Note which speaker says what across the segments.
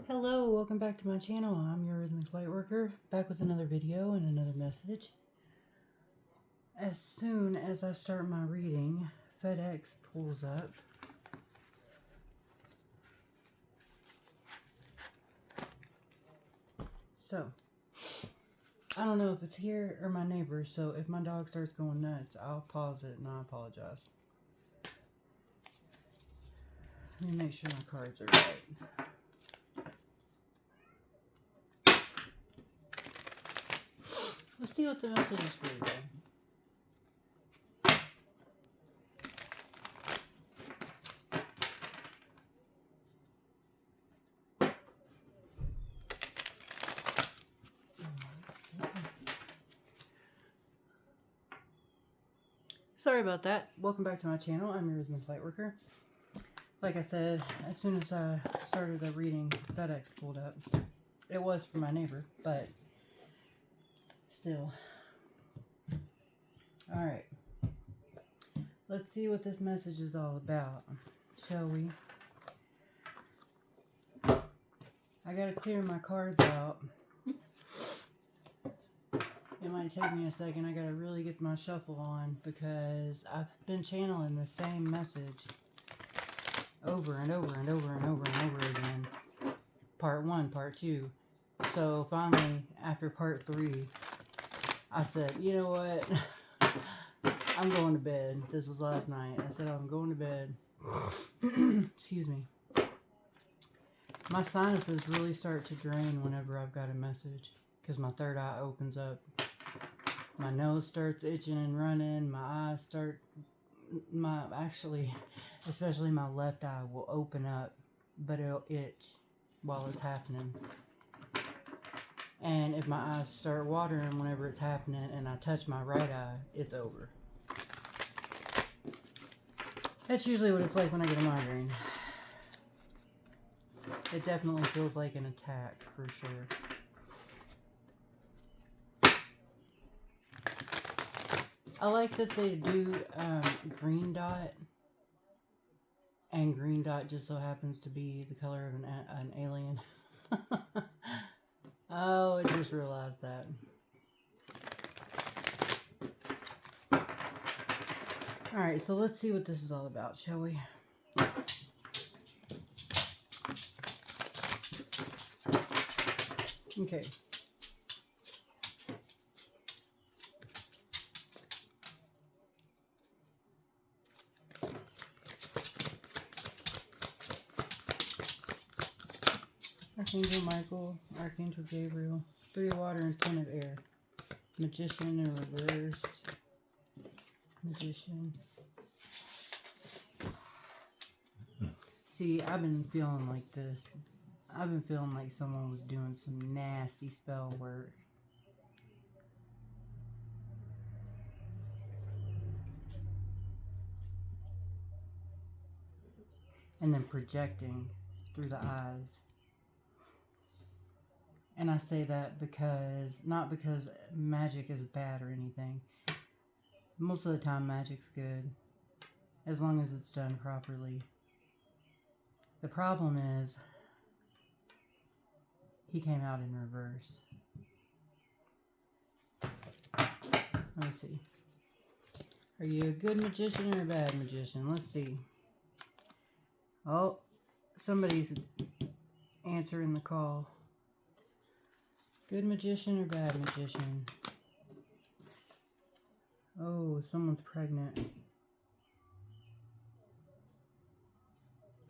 Speaker 1: Hello, welcome back to my channel. I'm your rhythmic lightworker, back with another video and another message. As soon as I start my reading, FedEx pulls up. So, I don't know if it's here or my neighbor, so if my dog starts going nuts, I'll pause it and I apologize. Let me make sure my cards are right. Let's see what the message is for today. Sorry about that. Welcome back to my channel. I'm your rhythmic lightworker. Like I said, as soon as I started the reading, FedEx pulled up. It was for my neighbor, but still. Alright. Let's see what this message is all about, shall we? I gotta clear my cards out. It might take me a second. I gotta really get my shuffle on because I've been channeling the same message over and over and over and over and over again. Part 1, part 2. So finally, after part 3, I said, you know what? I'm going to bed. This was last night. I said, I'm going to bed. Excuse me. My sinuses really start to drain whenever I've got a message because my third eye opens up. My nose starts itching and running. My eyes start, especially my left eye will open up, but it'll itch while it's happening. And if my eyes start watering whenever it's happening and I touch my right eye, it's over. That's usually what it's like when I get a migraine. It definitely feels like an attack, for sure. I like that they do green dot. And green dot just so happens to be the color of an alien. Oh, I just realized that. Alright, so let's see what this is all about, shall we? Okay. Archangel Michael, Archangel Gabriel, 3 water and 10 of air. Magician in reverse. Magician. See, I've been feeling like this. I've been feeling like someone was doing some nasty spell work. And then projecting through the eyes. And I say that because, not because magic is bad or anything. Most of the time magic's good, as long as it's done properly. The problem is, he came out in reverse. Let me see. Are you a good magician or a bad magician? Let's see. Oh, somebody's answering the call. Good magician or bad magician? Oh, someone's pregnant.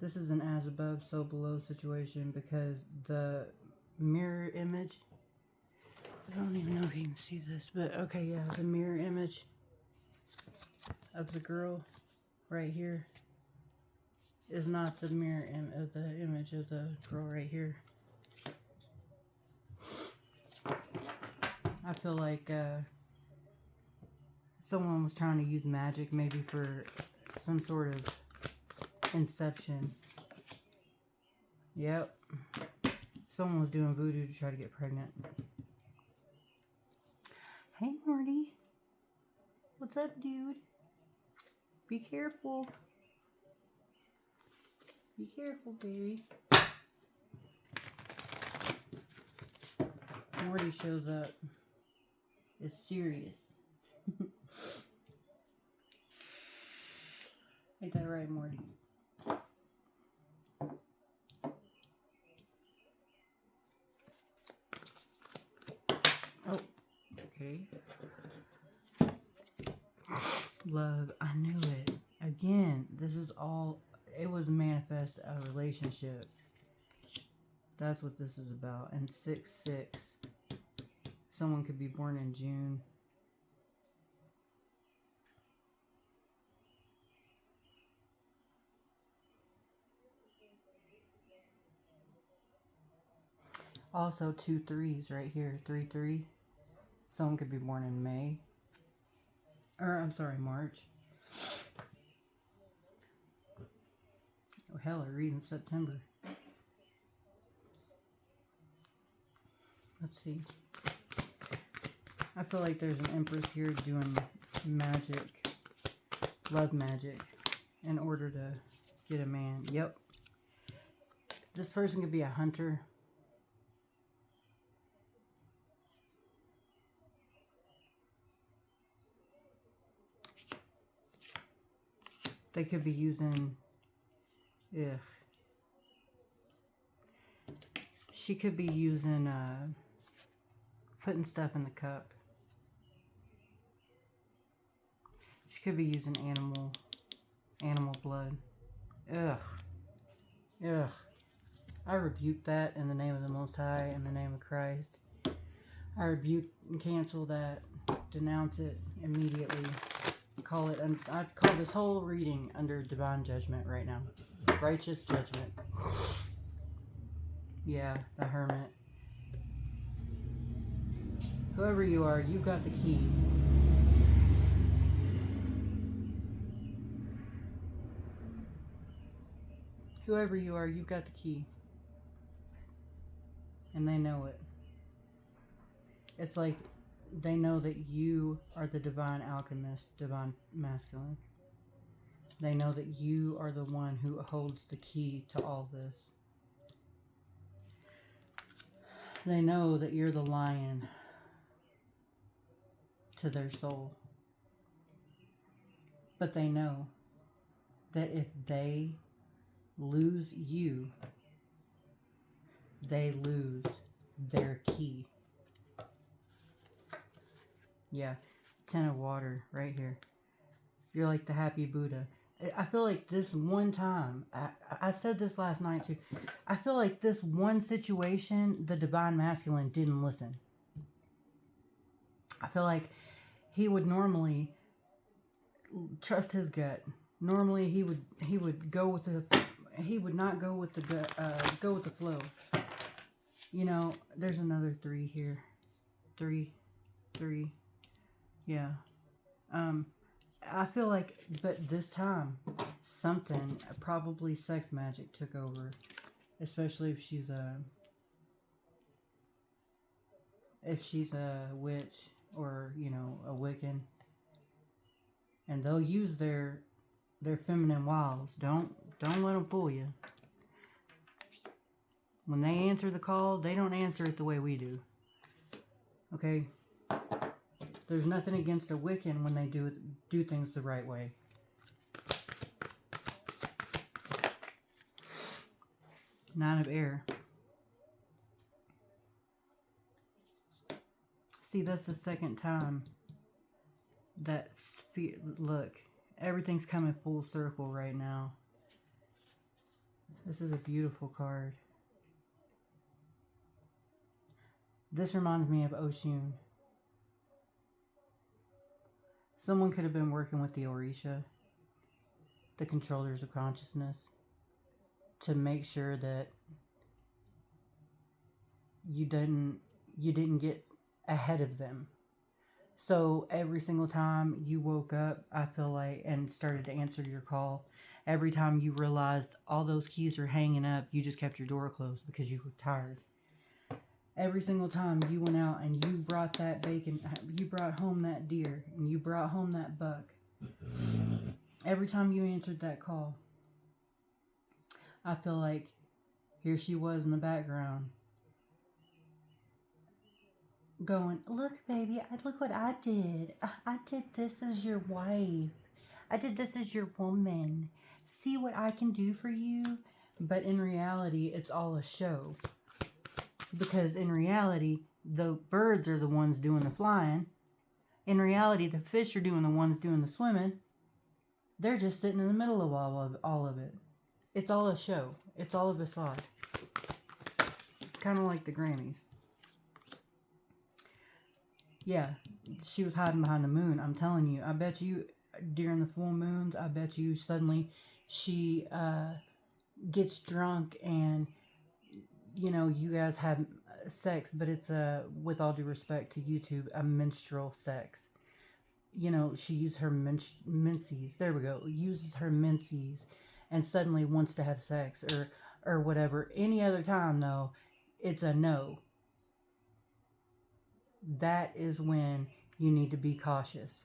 Speaker 1: This is an as above, so below situation because the mirror image, I don't even know if you can see this, but okay, yeah, the mirror image of the girl right here is not the mirror of the image of the girl right here. I feel like someone was trying to use magic maybe for some sort of inception. Yep. Someone was doing voodoo to try to get pregnant. Hey, Marty. What's up, dude? Be careful. Be careful, baby. Morty shows up, it's serious. Ain't that right, Morty? Oh, okay. Love, I knew it. Again, this is all, it was manifest a relationship. That's what this is about. And 6/6, someone could be born in June. Also 2 3s right here, 3/3. Someone could be born in May. Or, I'm sorry, March. Oh, hell, I read in September. Let's see. I feel like there's an Empress here doing magic, love magic, in order to get a man. Yep. This person could be a hunter. They could be using, she could be using, putting stuff in the cup. She could be using animal blood. Ugh. I rebuke that in the name of the Most High, in the name of Christ. I rebuke and cancel that, denounce it immediately. I call this whole reading under divine judgment right now. Righteous judgment. Yeah, the Hermit. Whoever you are, you got the key. Whoever you are, you got the key. And they know it. It's like they know that you are the divine alchemist, divine masculine. They know that you are the one who holds the key to all this. They know that you're the lion to their soul. But they know that if they lose you, they lose their key. Yeah, 10 of water right here. You're like the happy Buddha. I feel like this one time, I said this last night too, I feel like this one situation, the divine masculine didn't listen. I feel like he would normally trust his gut. Normally he would go with he would not go with go with the flow. You know, there's another 3 here. 3. Yeah. I feel like, but this time, something, probably sex magic took over. Especially if she's a witch or, you know, a Wiccan. And they'll use their feminine wiles. Don't let them fool you. When they answer the call, they don't answer it the way we do. Okay? There's nothing against a Wiccan when they do things the right way. Nine of Air. See, that's the second time that, look, everything's coming full circle right now. This is a beautiful card. This reminds me of Oshun. Someone could have been working with the Orisha, the controllers of consciousness, to make sure that you didn't get ahead of them. So every single time you woke up, I feel like, and started to answer your call, every time you realized all those keys are hanging up, you just kept your door closed because you were tired. Every single time you went out and you brought that bacon, you brought home that deer, and you brought home that buck. Every time you answered that call, I feel like here she was in the background, going, look, baby, look what I did. I did this as your wife. I did this as your woman. See what I can do for you? But in reality, it's all a show. Because in reality, the birds are the ones doing the flying. In reality, the fish are doing the ones doing the swimming. They're just sitting in the middle of all of it. It's all a show. It's all a facade. Kind of like the Grammys. Yeah, she was hiding behind the moon. I'm telling you. I bet you during the full moons, I bet you suddenly she gets drunk and, you know, you guys have sex, but it's with all due respect to YouTube, a menstrual sex. You know, she used her menses. There we go. Uses her menses and suddenly wants to have sex or whatever. Any other time, though, it's a no. That is when you need to be cautious.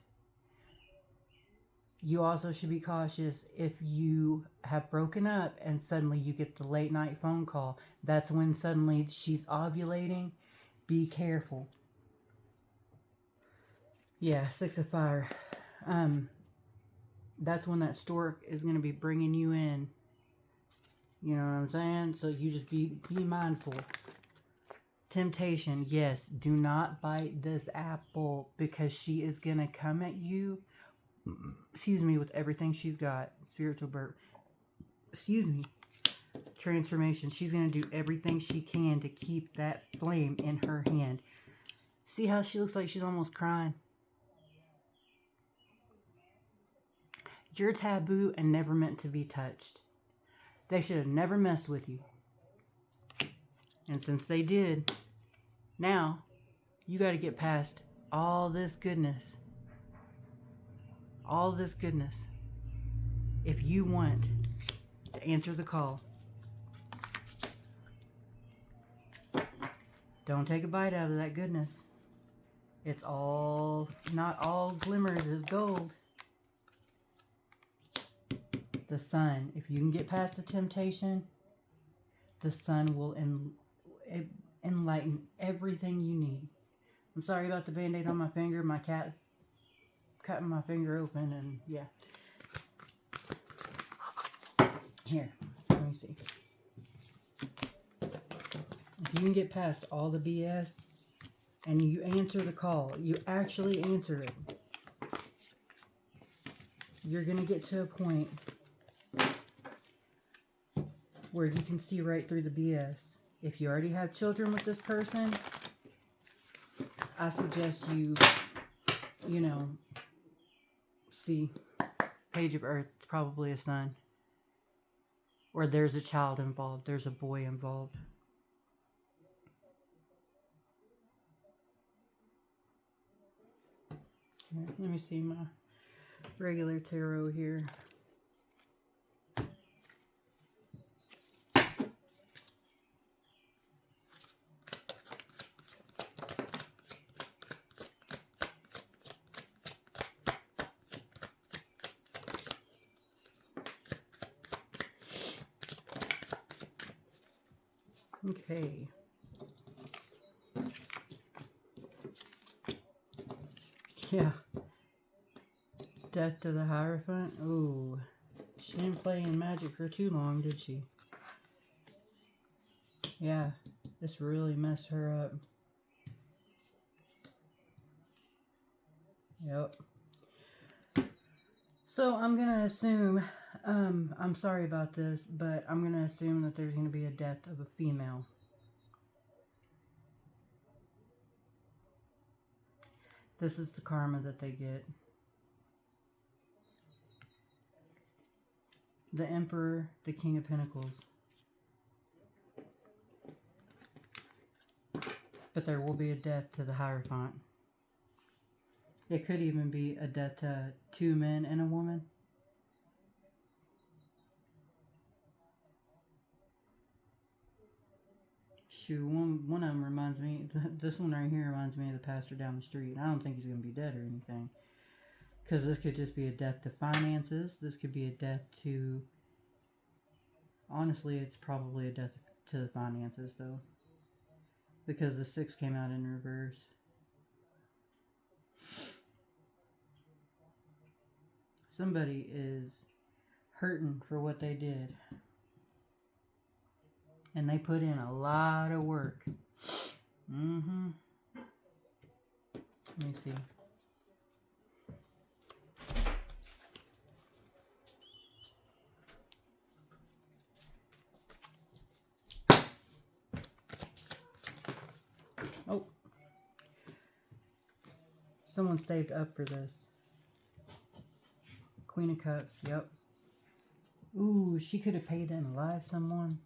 Speaker 1: You also should be cautious if you have broken up and suddenly you get the late night phone call. That's when suddenly she's ovulating. Be careful. Yeah, 6 of fire. That's when that stork is going to be bringing you in. You know what I'm saying? So you just be mindful. Temptation, yes. Do not bite this apple because she is going to come at you, excuse me, with everything she's got. Spiritual burp. Excuse me. Transformation. She's going to do everything she can to keep that flame in her hand. See how she looks like she's almost crying? You're taboo and never meant to be touched. They should have never messed with you. And since they did, now you got to get past all this goodness. All this goodness. If you want to answer the call. Don't take a bite out of that goodness. It's all, not all glimmers is gold. The sun, if you can get past the temptation, the sun will enlighten everything you need. I'm sorry about the band-aid on my finger. My cat cutting my finger open, and yeah. Here, let me see. If you can get past all the BS and you answer the call, you actually answer it, you're going to get to a point where you can see right through the BS. If you already have children with this person, I suggest you know, see, Page of Earth, it's probably a son. Or there's a child involved, there's a boy involved. Here, let me see my regular tarot here. Okay. Yeah. Death to the Hierophant. Ooh. She didn't play in magic for too long, did she? Yeah. This really messed her up. Yep. So I'm going to assume, I'm sorry about this, but I'm going to assume that there's going to be a death of a female. This is the karma that they get. The Emperor, the King of Pentacles. But there will be a death to the Hierophant. It could even be a death to 2 men and a woman. Shoot, one of them reminds me, this one right here reminds me of the pastor down the street. I don't think he's going to be dead or anything. Because this could just be a death to finances. This could be a death to... Honestly, it's probably a death to the finances, though. Because the 6 came out in reverse. Somebody is hurting for what they did. And they put in a lot of work. Let me see. Oh. Someone saved up for this. Queen of Cups, yep. Ooh, she could have paid in live someone.